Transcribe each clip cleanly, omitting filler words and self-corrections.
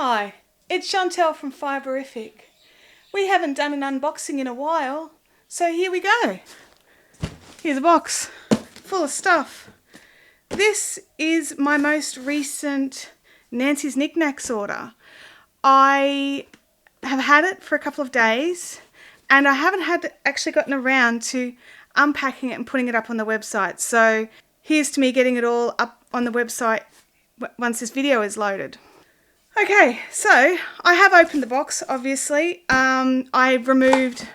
Hi, it's Chantel from Fiberific. We haven't done an unboxing in a while, so here we go. Here's a box full of stuff. This is my most recent Nancy's Knacks order. I have had it for a couple of days and I haven't actually gotten around to unpacking it and putting it up on the website. So here's to me getting it all up on the website once this video is loaded. Okay, so I have opened the box, obviously. I've removed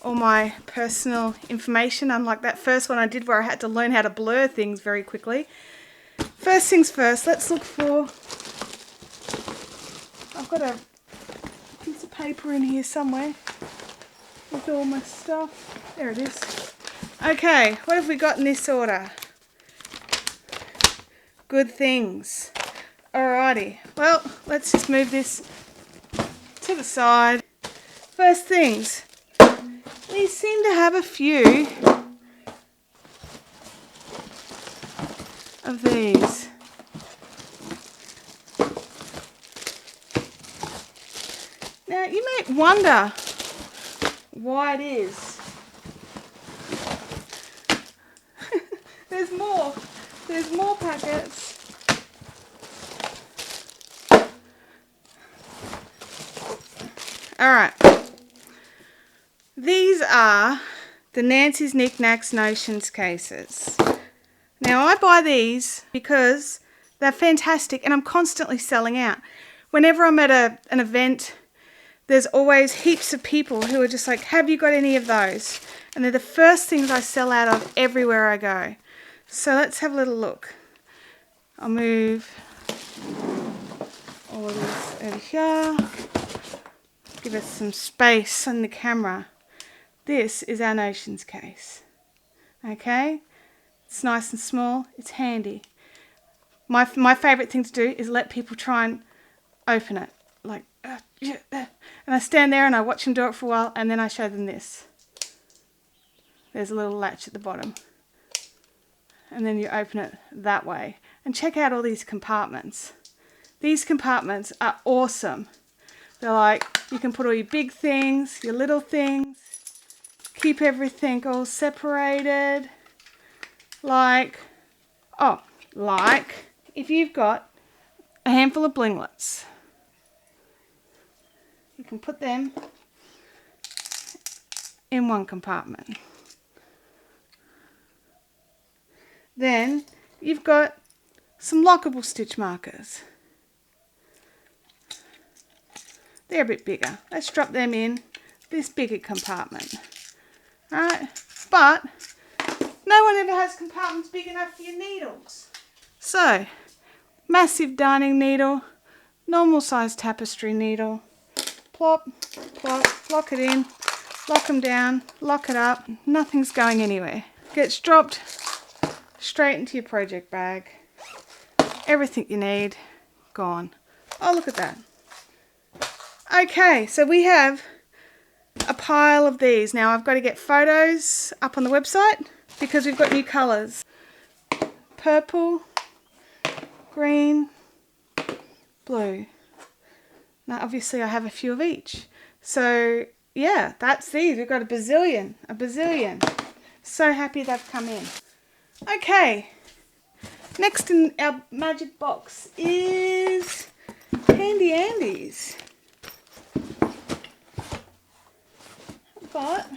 all my personal information, unlike that first one I did where I had to learn how to blur things very quickly. First things first, let's look for... I've got a piece of paper in here somewhere with all my stuff. There it is. Okay, what have we got in this order? Good things. Alrighty, well, let's just move this to the side. First things, we seem to have a few of these. Now, you might wonder why it is. There's more packets. Alright, these are the Nancy's Knacks Notions cases. Now I buy these because they're fantastic and I'm constantly selling out. Whenever I'm at an event, there's always heaps of people who are just like, have you got any of those? And they're the first things I sell out of everywhere I go. So let's have a little look. I'll move all of this over here. Give us some space on the camera. This is our Notions case. Okay? It's nice and small. It's handy. My favourite thing to do is let people try and open it. Like, and I stand there and I watch them do it for a while and then I show them this. There's a little latch at the bottom. And then you open it that way. And check out all these compartments. These compartments are awesome. They're like, you can put all your big things, your little things, keep everything all separated. Like if you've got a handful of blinglets, you can put them in one compartment. Then you've got some lockable stitch markers. They're a bit bigger. Let's drop them in this bigger compartment. Alright, but no one ever has compartments big enough for your needles. So, massive darning needle, normal size tapestry needle, plop, plop, lock it in, lock them down, lock it up, nothing's going anywhere. Gets dropped straight into your project bag. Everything you need, gone. Oh, look at that. Okay, so we have a pile of these. Now I've got to get photos up on the website because we've got new colours. Purple, green, blue. Now obviously I have a few of each. So yeah, that's these. We've got a bazillion. So happy they've come in. Okay, next in our magic box is Handy Andies. Got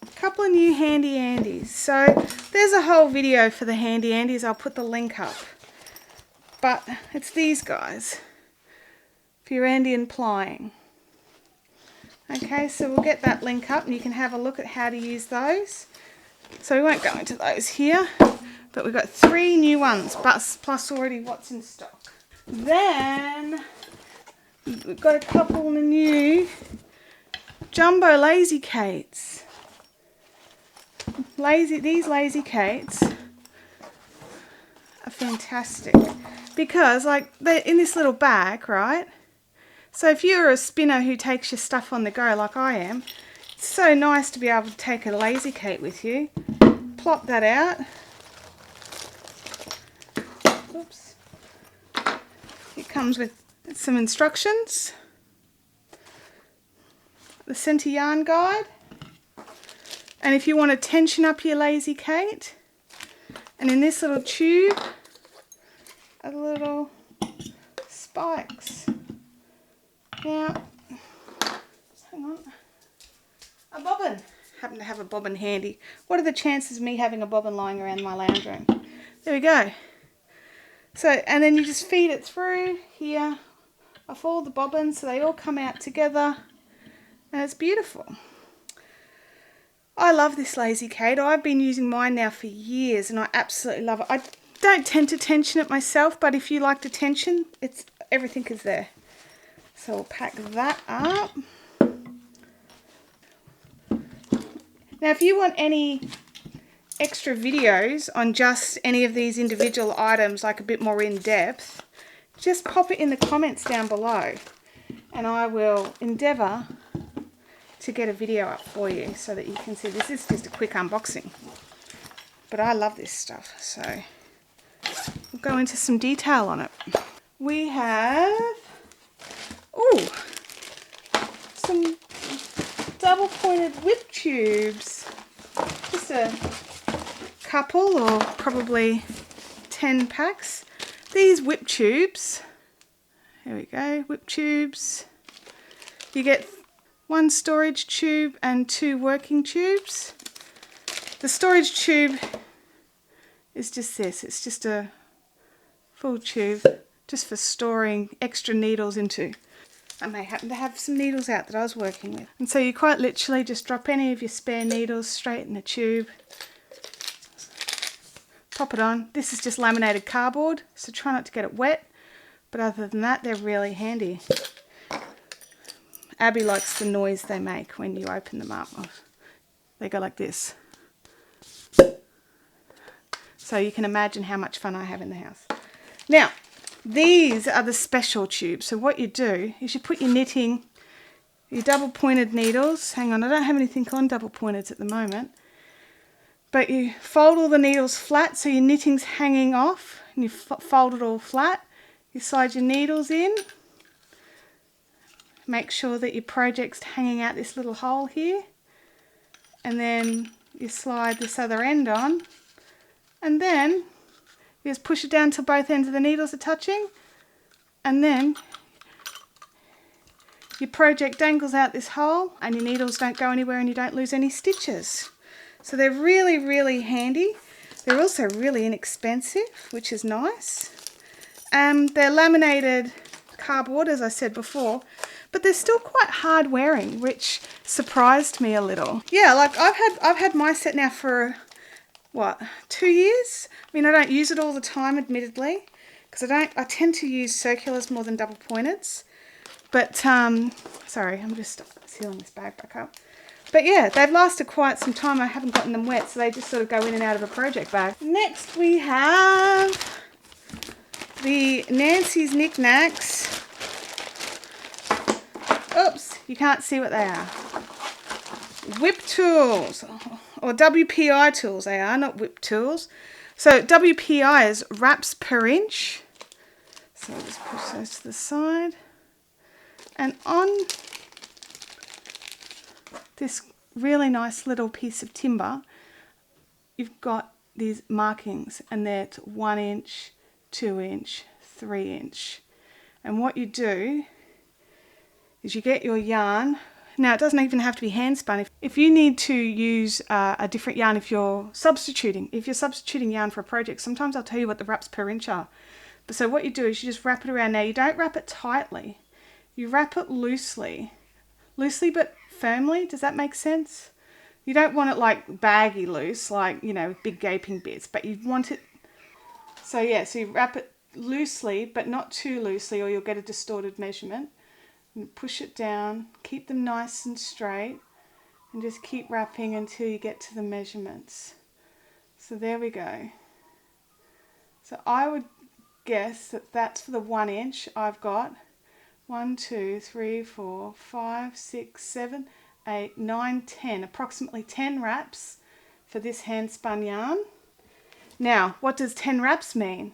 a couple of new Handy Andies. So there's a whole video for the Handy Andies. I'll put the link up. But it's these guys for your Andean plying. Okay, so we'll get that link up and you can have a look at how to use those. So we won't go into those here, but we've got 3 new ones plus already what's in stock. Then we've got a couple of new Jumbo Lazy Kates. These Lazy Kates are fantastic because like they're in this little bag, right? So if you're a spinner who takes your stuff on the go like I am, it's so nice to be able to take a Lazy Kate with you. Plop that out. Oops. It comes with some instructions, the centre yarn guide, and if you want to tension up your Lazy Kate, and in this little tube are the little spikes. Now, hang on, a bobbin. Happen to have a bobbin handy. What are the chances of me having a bobbin lying around my lounge room? There we go. So, and then you just feed it through here off all the bobbins so they all come out together, and it's beautiful. I love this Lazy Kate. I've been using mine now for years and I absolutely love it. I don't tend to tension it myself, but if you like to tension, everything is there. So we'll pack that up. Now if you want any extra videos on just any of these individual items, like a bit more in depth, just pop it in the comments down below and I will endeavour to get a video up for you so that you can see. This is just a quick unboxing, but I love this stuff, so we'll go into some detail on it. We have some double pointed whip tubes, just a couple or probably 10 packs. These whip tubes, here we go, whip tubes, you get one storage tube and 2 working tubes. The storage tube is just this, it's just a full tube just for storing extra needles into. I may happen to have some needles out that I was working with. And so you quite literally just drop any of your spare needles straight in the tube. Pop it on. This is just laminated cardboard, so try not to get it wet. But other than that, they're really handy. Abby likes the noise they make when you open them up. They go like this. So you can imagine how much fun I have in the house. Now, these are the special tubes. So what you do is you put your knitting, your double pointed needles. Hang on, I don't have anything on double pointeds at the moment. But you fold all the needles flat so your knitting's hanging off. And you fold it all flat. You slide your needles in. Make sure that your project's hanging out this little hole here. And then you slide this other end on. And then you just push it down till both ends of the needles are touching, and then your project dangles out this hole and your needles don't go anywhere and you don't lose any stitches. So they're really, really handy. They're also really inexpensive, which is nice. They're laminated cardboard, as I said before, but they're still quite hard wearing, which surprised me a little. Yeah, like I've had my set now for what, 2 years? I mean, I don't use it all the time, admittedly, because I tend to use circulars more than double pointeds. But sorry, I'm just sealing this bag back up. But yeah, they've lasted quite some time. I haven't gotten them wet, so they just sort of go in and out of a project bag. Next we have the Nancy's Knacks. Oops, you can't see what they are. Whip tools, or WPI tools they are, not whip tools. So WPI is wraps per inch. So I'll just push those to the side. And on this really nice little piece of timber, you've got these markings, and they're 1 inch, 2 inch, 3 inch. And what you do is you get your yarn. Now, it doesn't even have to be hand spun. If you need to use a different yarn, if you're substituting yarn for a project, sometimes I'll tell you what the wraps per inch are. But so what you do is you just wrap it around. Now, you don't wrap it tightly. You wrap it loosely but firmly. Does that make sense? You don't want it like baggy loose, like, you know, big gaping bits, but you want it, so yeah, so you wrap it loosely, but not too loosely or you'll get a distorted measurement. And push it down, keep them nice and straight, and just keep wrapping until you get to the measurements. So there we go. So I would guess that that's for the 1 inch. I've got 1, 2, 3, 4, 5, 6, 7, 8, 9, 10, approximately 10 wraps for this hand spun yarn. Now, what does 10 wraps mean?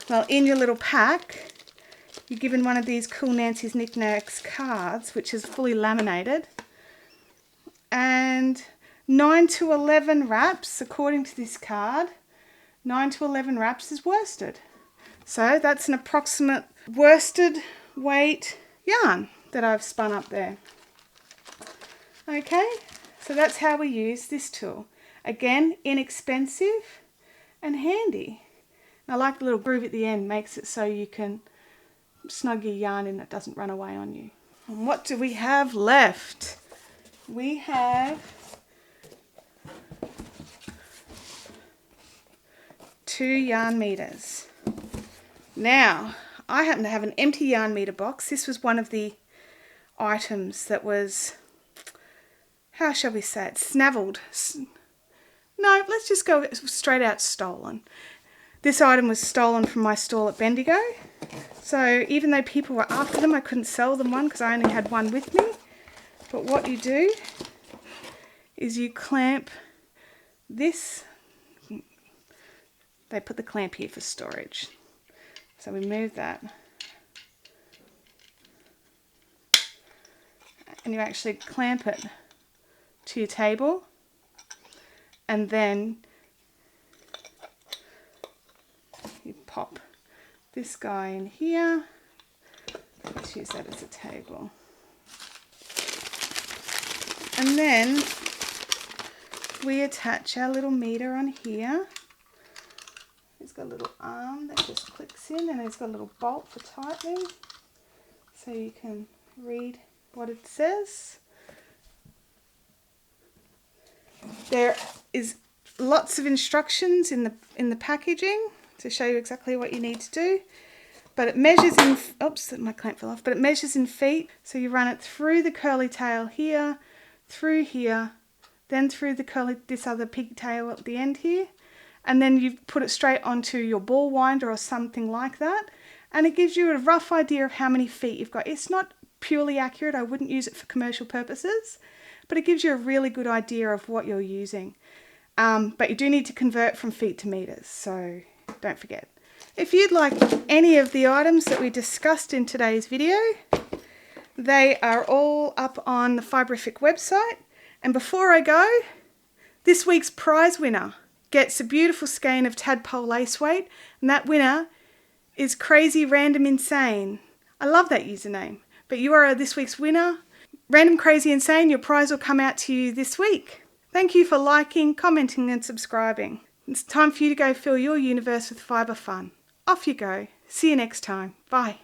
Well, in your little pack, you're given one of these Cool Nancy's Knickknacks cards, which is fully laminated. And 9 to 11 wraps, according to this card, 9 to 11 wraps is worsted. So that's an approximate worsted weight yarn that I've spun up there. Okay, so that's how we use this tool. Again, inexpensive and handy. And I like the little groove at the end, makes it so you can snug your yarn in, it doesn't run away on you. And what do we have left? We have 2 yarn meters. Now, I happen to have an empty yarn meter box. This was one of the items that was, how shall we say it, snavelled. No, let's just go straight out stolen. This item was stolen from my stall at Bendigo. So even though people were after them, I couldn't sell them one because I only had one with me. But what you do is you clamp this. They put the clamp here for storage. So we move that. And you actually clamp it to your table. And then you pop this guy in here. Let's use that as a table. And then we attach our little meter on here. It's got a little arm that just clicks in, and it's got a little bolt for tightening. So you can read what it says. There is lots of instructions in the packaging to show you exactly what you need to do. But it measures in, oops, my clamp fell off, but it measures in feet. So you run it through the curly tail here, through here, then through the curly, this other pigtail at the end here. And then you put it straight onto your ball winder or something like that. And it gives you a rough idea of how many feet you've got. It's not purely accurate. I wouldn't use it for commercial purposes, but it gives you a really good idea of what you're using. But you do need to convert from feet to meters, so don't forget. If you'd like any of the items that we discussed in today's video, they are all up on the Fiberific website. And before I go, this week's prize winner gets a beautiful skein of tadpole lace weight, and that winner is Crazy Random Insane. I love that username. But you are this week's winner. Random Crazy Insane, your prize will come out to you this week. Thank you for liking, commenting and subscribing. It's time for you to go fill your universe with fibre fun. Off you go. See you next time. Bye.